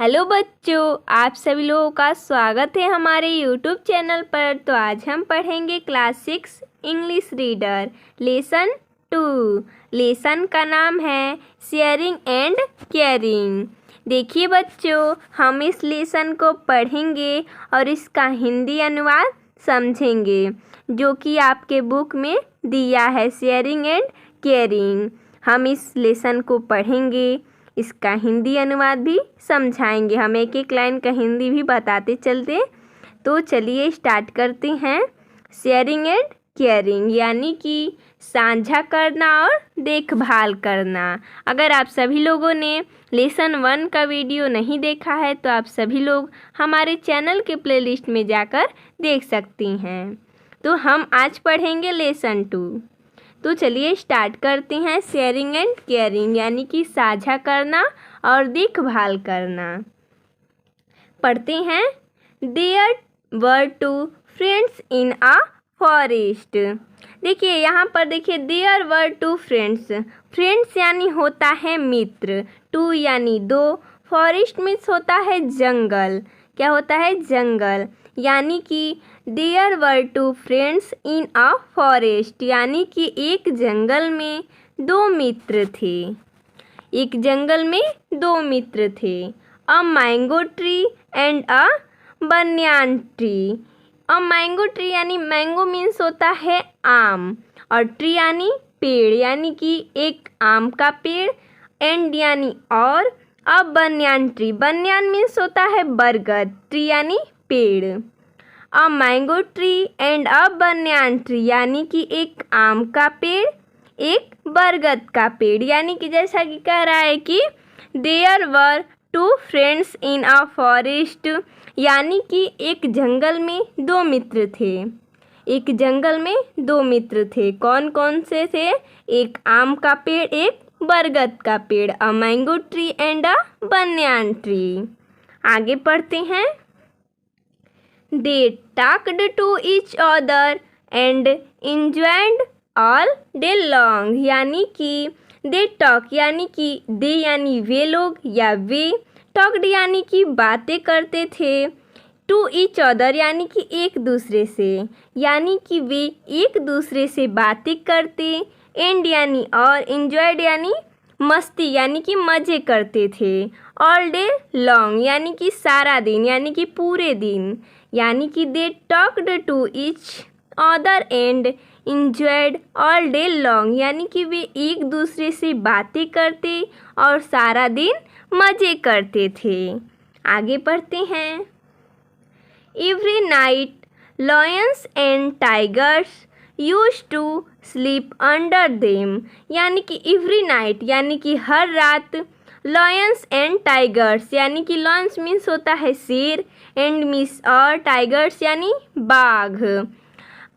Hello बच्चों, आप सभी लोगों का स्वागत है हमारे यूट्यूब चैनल पर। तो आज हम पढ़ेंगे class 6 English reader lesson 2। Lesson का नाम है शेयरिंग एंड केयरिंग। देखिए बच्चों, हम इस लेसन को पढ़ेंगे और इसका हिंदी अनुवाद समझेंगे, जो कि आपके बुक में दिया है, शेयरिंग एंड केयरिंग। हम इस लेसन को पढ़ेंगे, इसका हिंदी अनुवाद भी समझाएंगे। हम एक एक लाइन का हिंदी भी बताते चलते। तो चलिए स्टार्ट करते हैं। शेयरिंग एंड केयरिंग यानी कि साझा करना और देखभाल करना। अगर आप सभी लोगों ने लेसन 1 का वीडियो नहीं देखा है तो आप सभी लोग हमारे चैनल के प्लेलिस्ट में जाकर देख सकती हैं। तो हम आज पढ़ेंगे लेसन 2। तो चलिए स्टार्ट करते हैं। शेयरिंग एंड केयरिंग यानी कि साझा करना और देखभाल करना। पढ़ते हैं। There were two friends in a forest. देखिए यहाँ पर देखिए, there were two friends. Friends यानी होता है मित्र, टू यानी 2, फॉरेस्ट मीन्स होता है जंगल। क्या होता है? जंगल। यानी कि there were two friends in a forest यानी कि एक जंगल में 2 मित्र थे। एक जंगल में 2 मित्र थे। A mango tree and a banyan tree. A mango tree यानी मैंगो मीन्स होता है आम, और ट्री यानी पेड़, यानी कि एक आम का पेड़, एंड यानी और, अ बनियान ट्री। बनियान मीन्स होता है बरगद, ट्री यानी पेड़। अ मैंगो ट्री एंड अ बनियान ट्री यानी कि एक आम का पेड़, एक बरगद का पेड़। यानी कि जैसा कि कह रहा है कि there were 2 friends in a forest, यानी कि एक जंगल में 2 मित्र थे। एक जंगल में 2 मित्र थे। कौन कौन से थे? एक आम का पेड़, एक बरगद का पेड़। A mango tree and a banyan tree. आगे पढ़ते हैं। They talked to each other and enjoyed all day long। यानी कि they talk यानी कि they यानी वे लोग या वे, talked यानी कि बातें करते थे, to each other यानी कि एक दूसरे से, यानी कि वे एक दूसरे से बातें करते, and यानी और, enjoyed यानी मस्ती यानी कि मज़े करते थे, all day long यानी कि सारा दिन, यानी कि पूरे दिन। यानी कि they talked to each other and enjoyed all day long यानी कि वे एक दूसरे से बातें करते और सारा दिन मज़े करते थे। आगे पढ़ते हैं। Every night lions and tigers used to sleep under them. यानी कि एवरी नाइट यानी कि हर रात, लायंस एंड टाइगर्स यानी कि लायंस मीन्स होता है शेर, एंड मीन्स और, टाइगर्स यानी बाघ,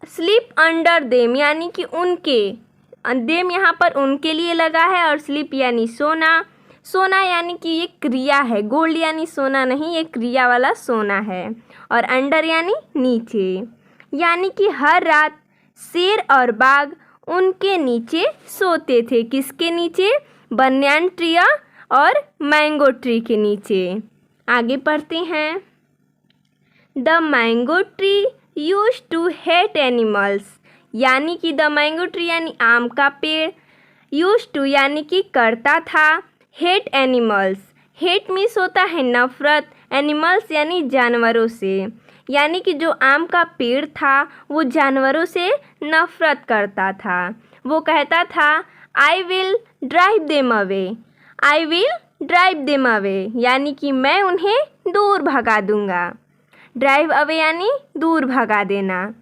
स्लीप अंडर देम यानी कि उनके, देम यहाँ पर उनके लिए लगा है, और स्लीप यानी सोना। सोना यानी कि ये क्रिया है, गोल्ड यानी सोना नहीं, ये क्रिया वाला सोना है, और अंडर यानी नीचे। यानी कि हर रात शेर और बाघ उनके नीचे सोते थे। किसके नीचे? बनियान ट्री और मैंगो ट्री के नीचे। आगे पढ़ते हैं। The mango tree use to hate animals. यानी कि द मैंगो ट्री यानी आम का पेड़, यूज टू यानी कि करता था, हेट एनिमल्स, हेट मीन्स होता है नफरत, एनिमल्स यानी जानवरों से। यानी कि जो आम का पेड़ था वो जानवरों से नफरत करता था। वो कहता था I will drive them away, I will drive them away यानी कि मैं उन्हें दूर भगा दूंगा। ड्राइव अवे यानी दूर भगा देना।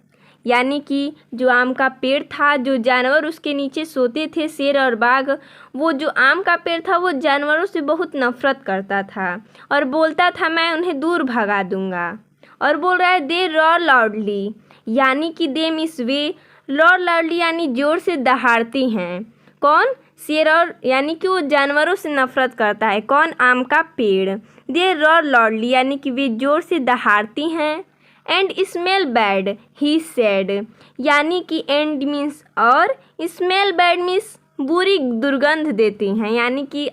यानी कि जो आम का पेड़ था, जो जानवर उसके नीचे सोते थे, शेर और बाघ, वो जो आम का पेड़ था वो जानवरों से बहुत नफरत करता था और बोलता था मैं उन्हें दूर भगा दूंगा। और बोल रहा है दे रॉर लाउडली, यानी कि दे मीन्स वे, रॉर लाउडली यानी जोर से दहाड़ती हैं। कौन? शेर और, यानी कि वो जानवरों से नफरत करता है। कौन? आम का पेड़। दे रॉर लाउडली यानी कि वे जोर से दहाड़ती हैं। And smell bad he said, यानी कि एंड मीन्स और, स्मेल बैड मीन्स बुरी दुर्गंध देती हैं, यानी कि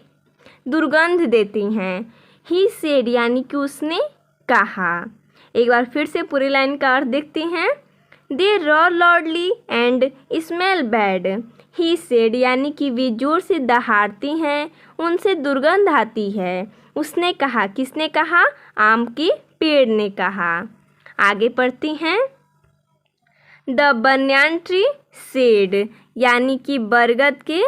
दुर्गंध देती हैं। ही सेड यानी कि उसने कहा। एक बार फिर से पूरी लाइन का अर्थ देखते हैं। They roar lordly and smell bad. He said यानी कि वे जोर से दहाड़ती हैं, उनसे दुर्गंध आती है। उसने कहा, किसने कहा? आम के पेड़ ने कहा। आगे पढ़ती हैं। द बनियान ट्री सेड यानी कि बरगद के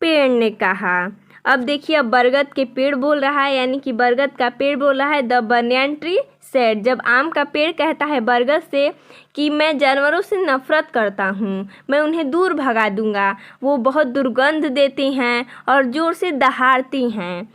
पेड़ ने कहा। अब देखिए, अब बरगद के पेड़ बोल रहा है, यानी कि बरगद का पेड़ बोल रहा है। द बनियान ट्री सेड, जब आम का पेड़ कहता है बरगद से कि मैं जानवरों से नफरत करता हूँ, मैं उन्हें दूर भगा दूंगा, वो बहुत दुर्गंध देती हैं और ज़ोर से दहाड़ती हैं।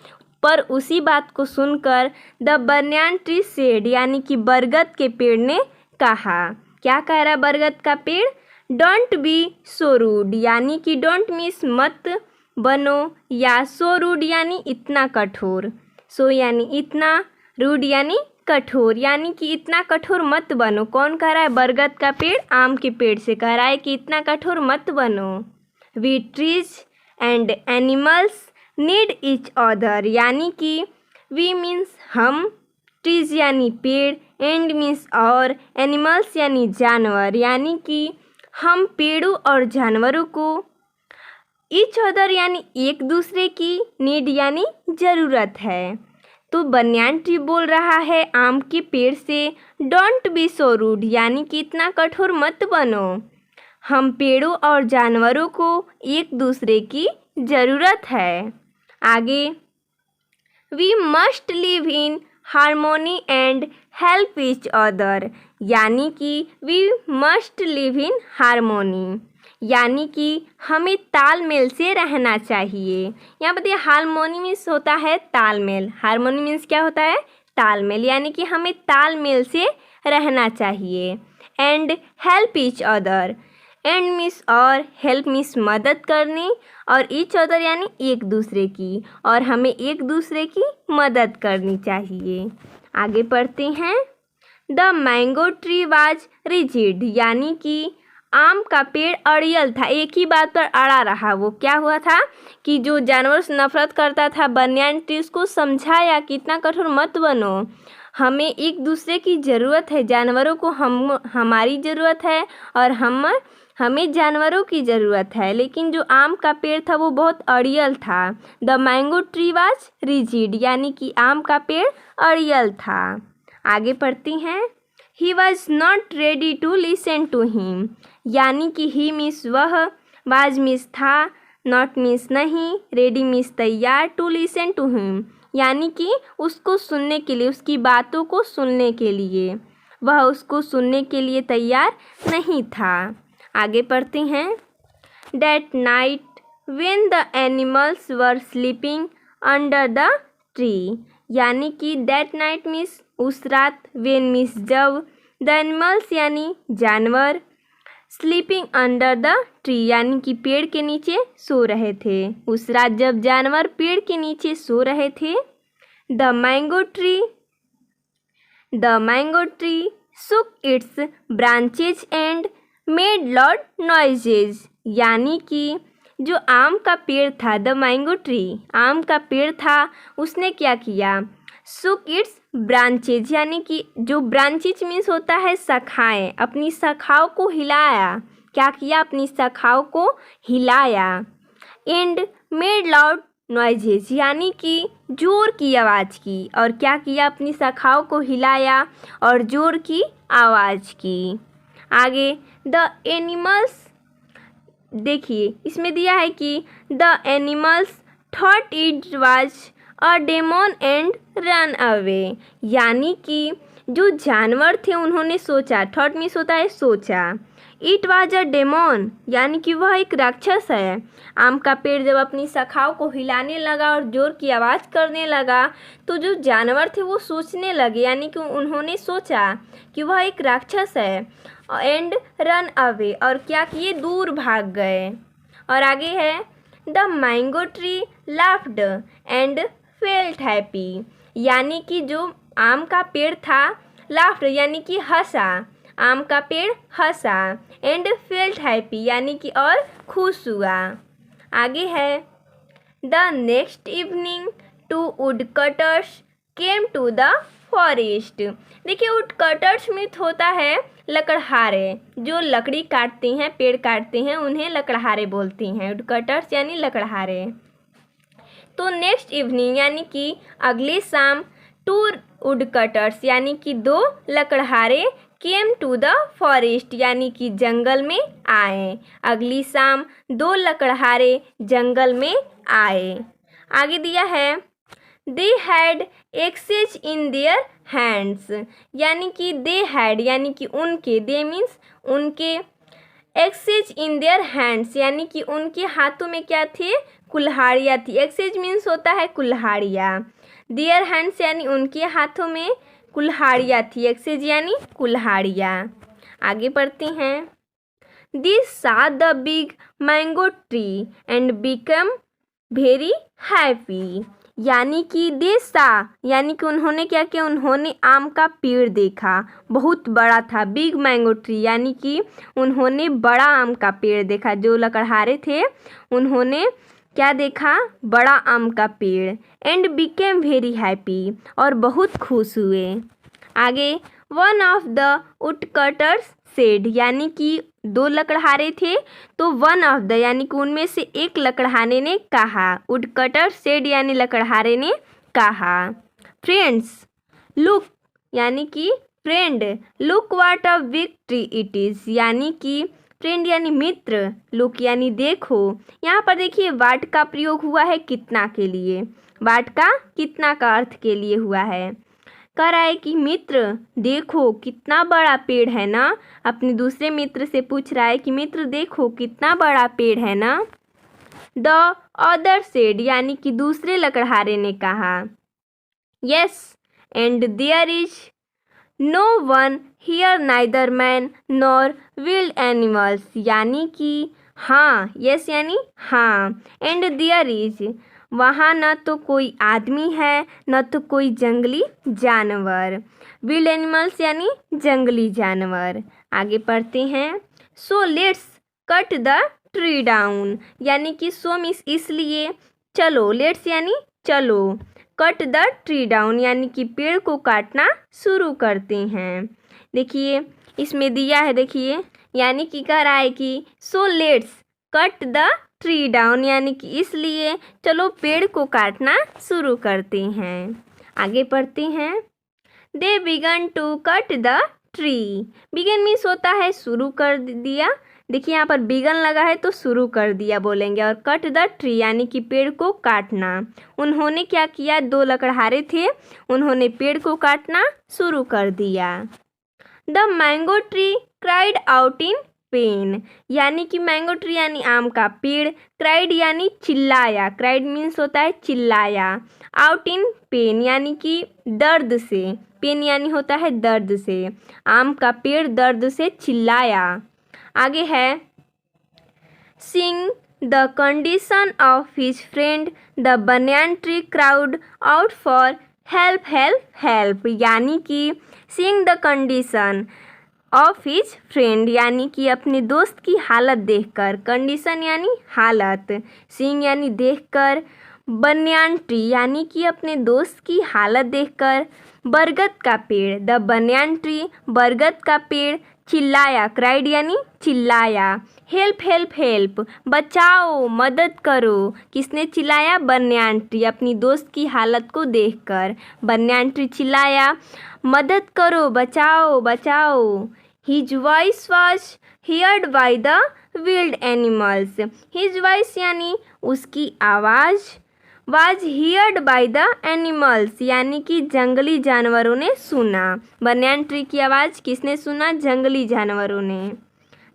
पर उसी बात को सुनकर द बनियान ट्री सेड यानी कि बरगद के पेड़ ने कहा। क्या कह रहा है बरगद का पेड़? डोंट बी सो रूड यानी कि डोंट मिस मत बनो, या सो रूड यानी इतना कठोर। सो यानी इतना, रूड यानी कठोर, यानी कि इतना कठोर मत बनो। कौन कह रहा है? बरगद का पेड़ आम के पेड़ से कह रहा है कि इतना कठोर मत बनो। We trees and animals need each other यानी कि वी मीन्स हम, ट्रीज यानी पेड़, एंड मीन्स और, एनिमल्स यानी जानवर, यानी कि हम पेड़ों और जानवरों को, ईच अदर यानी एक दूसरे की, नीड यानी ज़रूरत है। तो बनियान ट्री बोल रहा है आम के पेड़ से डोंट बी सो रूड यानी कि इतना कठोर मत बनो, हम पेड़ों और जानवरों को एक दूसरे की ज़रूरत है। आगे, we must live in harmony and help each other यानी कि we must live in harmony यानी कि हमें तालमेल से रहना चाहिए। यहाँ पर हार्मोनी मीन्स होता है तालमेल, हार्मोनी मीन्स क्या होता है? तालमेल, यानी कि हमें तालमेल से रहना चाहिए। And help each other, and means और, हेल्प मीन्स मदद करनी, और ईच अदर यानी एक दूसरे की, और हमें एक दूसरे की मदद करनी चाहिए। आगे पढ़ते हैं। The mango tree was rigid यानी कि आम का पेड़ अड़ियल था, एक ही बात पर अड़ा रहा। वो क्या हुआ था कि जो जानवर से नफरत करता था, बनियान ट्री उसको समझाया कि इतना कठोर मत बनो, हमें एक दूसरे की ज़रूरत है, जानवरों को हमारी ज़रूरत है और हमें जानवरों की ज़रूरत है। लेकिन जो आम का पेड़ था वो बहुत अड़ियल था। The mango tree was rigid यानी कि आम का पेड़ अड़ियल था। आगे पढ़ती हैं। He was not ready to listen to him यानी कि ही मीन्स वह, वाज मीन्स था, नॉट मीन्स नहीं, रेडी मीन्स तैयार, टू लिसन टू हिम यानी कि उसको सुनने के लिए, उसकी बातों को सुनने के लिए, वह उसको सुनने के लिए तैयार नहीं था। आगे पढ़ते हैं। That night when the animals were sleeping under the tree यानी कि that night means उस रात, when means जब, the animals यानी जानवर, sleeping under the tree यानी कि पेड़ के नीचे सो रहे थे। उस रात जब जानवर पेड़ के नीचे सो रहे थे। The mango tree shook its branches and made loud noises यानी कि जो आम का पेड़ था, द मैंगो ट्री आम का पेड़ था, उसने क्या किया? shook its branches यानी कि जो branches मीन्स होता है शाखाएं, अपनी शाखाओं को हिलाया। क्या किया? अपनी शाखाओं को हिलाया। and made loud noises यानी कि जोर की आवाज़ की, और क्या किया? अपनी शाखाओं को हिलाया और जोर की आवाज़ की। आगे, द एनिमल्स, देखिए इसमें दिया है कि the animals thought it was a demon and run away यानी कि जो जानवर थे उन्होंने सोचा, थॉट मीन्स होता है सोचा, इट वाज अ डेमन यानी कि वह एक राक्षस है। आम का पेड़ जब अपनी शाखाओं को हिलाने लगा और जोर की आवाज़ करने लगा तो जो जानवर थे वो सोचने लगे, यानी कि उन्होंने सोचा कि वह एक राक्षस है। एंड रन अवे, और क्या किए? दूर भाग गए। और आगे है, the mango tree laughed and felt happy यानी कि जो आम का पेड़ था, लाफ्ड यानी कि हंसा, आम का पेड़ हंसा, एंड फेल्ट हैप्पी यानी कि और खुश हुआ। आगे है, the next evening two wood cutters came to the forest. देखिए वुडकटर्स मीन्स होता है लकड़हारे, जो लकड़ी काटते हैं, पेड़ काटते हैं, उन्हें लकड़हारे बोलते हैं। वुडकटर्स यानी लकड़हारे। तो नेक्स्ट इवनिंग यानी कि अगले शाम, टू वुडकटर्स यानी कि दो लकड़हारे केम टू द फॉरेस्ट यानी कि जंगल में आए। अगली शाम दो लकड़हारे जंगल में आए। आगे दिया है they had axes in their hands, यानी कि दे हैड यानी कि उनके, दे मीन्स उनके, एक्सेज इन देयर हैंड्स यानी कि उनके हाथों में क्या थे, कुल्हाड़ियाँ थी। एक्सेज मीन्स होता है कुल्हाड़ियाँ। देयर हैंड्स यानी उनके हाथों में कुल्हाड़ियाँ थी। एक्सेज यानी कुल्हाड़ियाँ। आगे पढ़ते हैं। दिस सा the big mango tree and become very happy, यानी कि देसा यानी कि उन्होंने क्या किया, उन्होंने आम का पेड़ देखा, बहुत बड़ा था। बिग मैंगो ट्री यानी कि उन्होंने बड़ा आम का पेड़ देखा। जो लकड़हारे थे उन्होंने क्या देखा, बड़ा आम का पेड़। एंड बिकेम वेरी हैप्पी, और बहुत खुश हुए। आगे वन ऑफ द वुडकटर्स सेड, यानी कि दो लकड़हारे थे तो वन ऑफ द यानी कि उनमें से एक लकड़हारे ने कहा, वुडकटर सेड यानी लकड़हारे ने कहा, फ्रेंड्स लुक यानी कि friend, look what a big tree it is, यानी कि फ्रेंड यानी मित्र, लुक यानी देखो। यहाँ पर देखिए वाट का प्रयोग हुआ है कितना के लिए, वाट का कितना का अर्थ के लिए हुआ है। कह रहा है कि मित्र देखो कितना बड़ा पेड़ है ना, अपने दूसरे मित्र से पूछ रहा है कि मित्र देखो कितना बड़ा पेड़ है ना। द अदर सेड यानी कि दूसरे लकड़हारे ने कहा, yes and there is no one here neither man nor wild animals, यानी कि हाँ, यस यानी हाँ, एंड देयर इज वहाँ न तो कोई आदमी है न तो कोई जंगली जानवर। विल्ड एनिमल्स यानी जंगली जानवर। आगे पढ़ते हैं। So let's cut the tree down, यानी कि सो मीन्स इसलिए, चलो, लेट्स यानी चलो, कट द ट्री डाउन यानी कि पेड़ को काटना शुरू करते हैं। देखिए इसमें दिया है, देखिए यानी कि कह रहा है कि so let's cut the tree down यानी कि इसलिए चलो पेड़ को काटना शुरू करते हैं। आगे पढ़ते हैं। They began to cut the tree, began means होता है शुरू कर दिया। देखिए यहाँ पर बिगन लगा है तो शुरू कर दिया बोलेंगे, और कट द ट्री यानी कि पेड़ को काटना। उन्होंने क्या किया, दो लकड़हारे थे, उन्होंने पेड़ को काटना शुरू कर दिया। The mango tree cried out in pen, यानी कि मैंगो ट्री यानी आम का पेड़, क्राइड यानी चिल्लाया, क्राइड मीन्स होता है चिल्लाया, आउट इन पेन यानी कि दर्द से, पेन यानी होता है दर्द से, आम का पेड़ दर्द से चिल्लाया। आगे है seeing the condition of his friend the banyan tree cried out for help help help, यानी कि seeing the condition of his friend यानी कि अपने दोस्त की हालत देखकर, कंडीशन यानी हालत, सिंग यानी देखकर, बनियान ट्री यानी कि अपने दोस्त की हालत देखकर, बरगद का पेड़ द बनियान ट्री बरगद का पेड़, चिल्लाया, क्राइड यानी चिल्लाया, हेल्प हेल्प हेल्प बचाओ मदद करो, किसने चिल्लाया, बनियान ट्री अपनी दोस्त की हालत को देखकर, बनियान ट्री चिल्लाया मदद करो बचाओ बचाओ। His voice was heard by the wild animals, his voice यानी उसकी आवाज़, was heard by the animals यानी कि जंगली जानवरों ने सुना। बनियान ट्री की आवाज़ किसने सुना, जंगली जानवरों ने।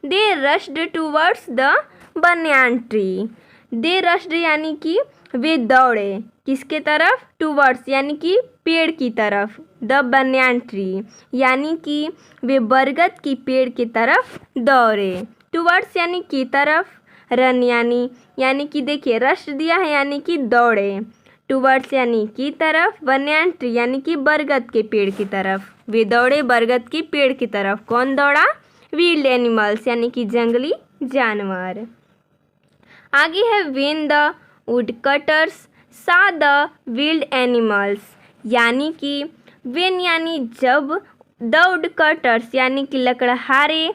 They rushed towards the banyan tree, they rushed यानी कि वे दौड़े, किसके तरफ, टूवर्ड्स यानी कि पेड़ की तरफ, द बनियान ट्री यानी कि वे बरगद की पेड़ की तरफ दौड़े, टूवर्ड्स यानी की तरफ, रन यानी कि देखिए रश दिया है यानी कि दौड़े, टूवर्ड्स यानी की तरफ, बनियान ट्री यानी कि बरगद के पेड़ की तरफ, वे दौड़े बरगद के पेड़ की तरफ। कौन दौड़ा, विल्ड एनिमल्स यानी कि जंगली जानवर। आगे है व्हेन द वुडकटर्स सा द विल्ड एनिमल्स, यानी कि व्हेन यानी जब, द वुडकटर्स यानी कि लकड़हारे,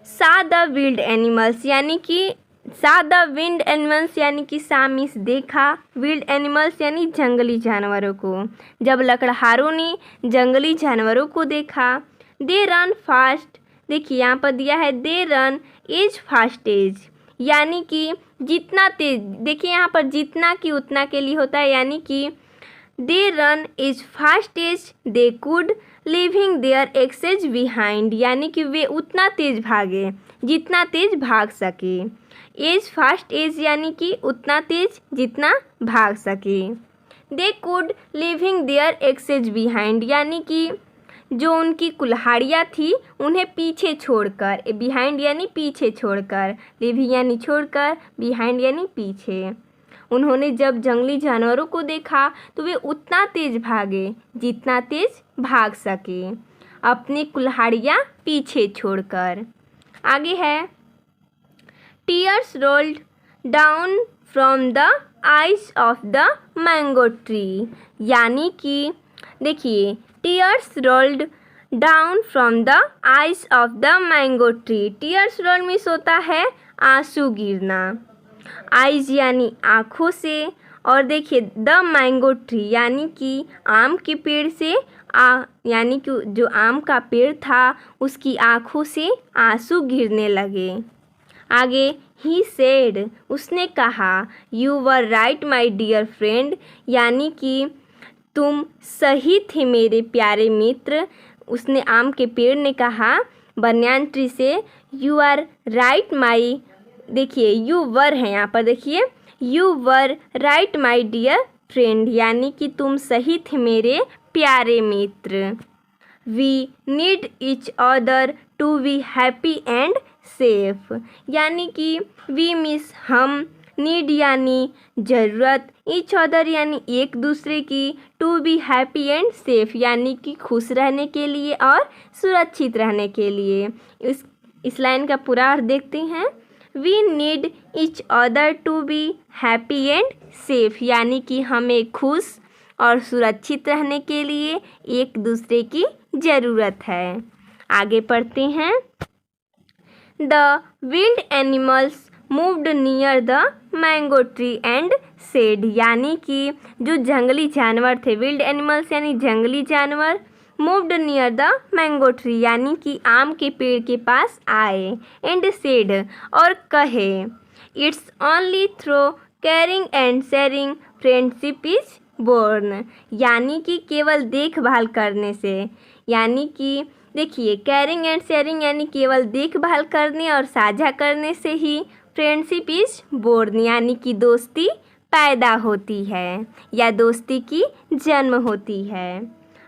सा द विल्ड एनिमल्स यानी कि सा द विंड एनिमल्स यानी कि सामिस देखा, विल्ड एनिमल्स यानी जंगली जानवरों को। जब लकड़हारों ने जंगली जानवरों को देखा, दे रन फास्ट, देखिए यहाँ पर दिया है they run as fast as, यानी कि जितना तेज, देखिए यहाँ पर जितना कि उतना के लिए होता है, यानी कि they run as fast as they could leaving their axes behind, यानी कि वे उतना तेज भागे जितना तेज भाग सके। एज फास्ट एज यानी कि उतना तेज जितना भाग सके। They could leaving their axes behind, यानी कि जो उनकी कुल्हाड़ियाँ थी उन्हें पीछे छोड़कर, बिहाइंड यानी पीछे छोड़कर, लिविंग यानी छोड़कर, बिहाइंड यानी पीछे। उन्होंने जब जंगली जानवरों को देखा तो वे उतना तेज भागे जितना तेज भाग सके, अपनी कुल्हाड़ियाँ पीछे छोड़कर। आगे है tears rolled down from the eyes of the mango tree, यानी कि देखिए tears rolled down from the eyes of the mango tree. Tears role means होता है आंसू गिरना, आइज यानी आँखों से, और देखिए द मैंगो ट्री यानी कि आम के पेड़ से, यानी कि जो आम का पेड़ था उसकी आँखों से आंसू गिरने लगे। आगे ही सेड, उसने कहा, you were right my dear friend, यानी कि तुम सही थे मेरे प्यारे मित्र। उसने आम के पेड़ ने कहा बनियान ट्री से, यू आर राइट माई, देखिए यू वर है यहाँ पर, देखिए you were right my dear friend, यानी कि तुम सही थे मेरे प्यारे मित्र। We need each other to be happy and safe, यानी कि वी मिस हम, नीड यानी ज़रूरत, ईच अदर यानी एक दूसरे की, to be happy and safe यानी कि खुश रहने के लिए और सुरक्षित रहने के लिए। इस लाइन का पूरा अर्थ देखते हैं। We need each other to be happy and safe, यानी कि हमें खुश और सुरक्षित रहने के लिए एक दूसरे की ज़रूरत है। आगे पढ़ते हैं। The wild animals moved near the mango tree and said, यानी कि जो जंगली जानवर थे, विल्ड एनिमल्स यानी जंगली जानवर, moved near the mango tree यानी कि आम के पेड़ के पास आए, एंड सेड और कहे, it's only through caring and sharing friendship is born, यानी कि केवल देखभाल करने से, यानी कि देखिए केयरिंग एंड शेयरिंग यानी केवल देखभाल करने और साझा करने से ही फ्रेंडशिप इज बोर्न यानी कि दोस्ती पैदा होती है या दोस्ती की जन्म होती है।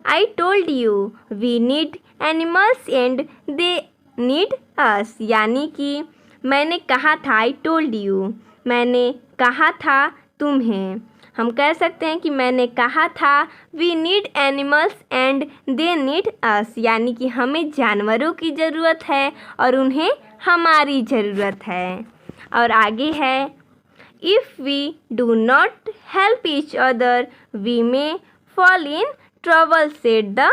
I told you we need animals and they need us, यानी कि मैंने कहा था, आई टोल्ड यू मैंने कहा था तुम्हें, हम कह सकते हैं कि मैंने कहा था we need animals and they need us, यानी कि हमें जानवरों की ज़रूरत है और उन्हें हमारी ज़रूरत है। और आगे है, if we do not help each other we may fall in trouble said the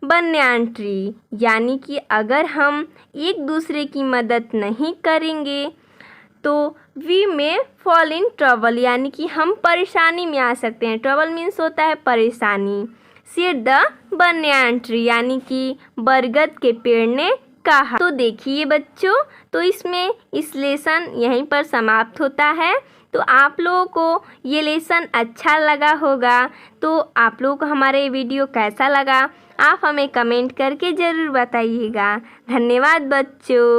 banyan tree, यानी कि अगर हम एक दूसरे की मदद नहीं करेंगे तो वी में फॉल इन ट्रबल, यानी कि हम परेशानी में आ सकते हैं। ट्रबल मीन्स होता है परेशानी। सेड द बनियान ट्री, यानी कि बरगद के पेड़ ने कहा। तो देखिए बच्चों, तो इसमें इस लेसन यहीं पर समाप्त होता है। तो आप लोगों को ये लेसन अच्छा लगा होगा, तो आप लोगों को हमारा ये वीडियो कैसा लगा आप हमें कमेंट करके ज़रूर बताइएगा। धन्यवाद बच्चों।